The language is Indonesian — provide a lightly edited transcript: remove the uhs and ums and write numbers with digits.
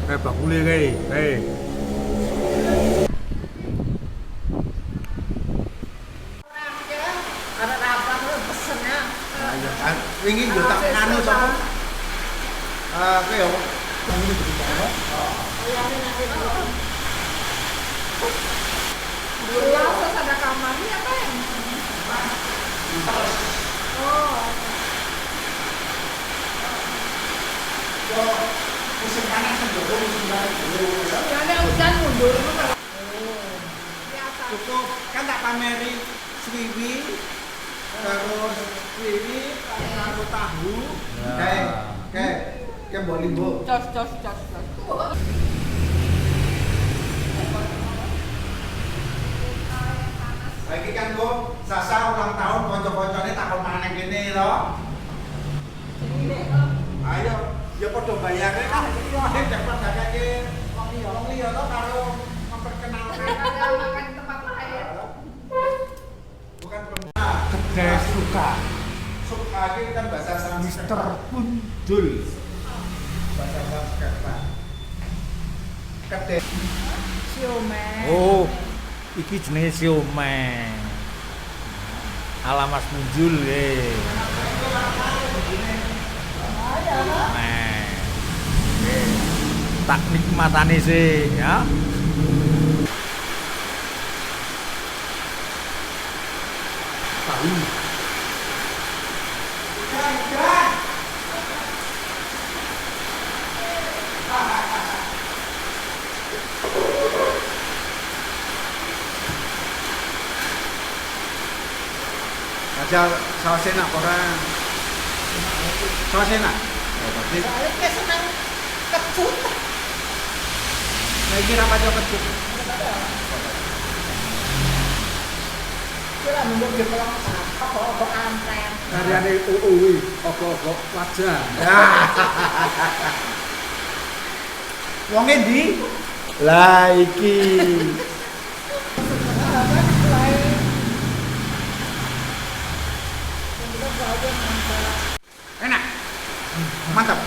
Kayak bakule kayak. Ada rapat lu pesennya. Ayo kan wingi yo tak anu sapa? Kowe yo ini berita. Dulu terus ada kamarnya apa yang? Oh. Yo musim panas kan yo musim panas dulu. Ya ada hujan mundur. Cukup kan tak pameri swiwi terus swiwi karo tahu kayak mbok limbo. Cos. Lagi kan kok Sasa ulang tahun kanca-kancane takon maneh kene lho. Ayo, ya padha bayare kan dapat gakake wong liya to karo memperkenalkan Makan tempat lain. bukan perempuan. Kedai suka. Suka iki kan bahasa Sanskrit. Mister Pundul. Bahasa Sanskrit, Pak. Kedai Siomay. Oh, iki jenenge siomay. Ala Mas Munjul tak nikmatane sih ya. Tahu. aja saus enak orang. Saus enak. Oh, berarti Saya kayak senang kecut. saya kira apa coba kecut. Kira nunggu dia pulang apa antren. Karyane UUI, opo-opo wajah. Ya. Wong endi? Lah iki. Enak. Mantap.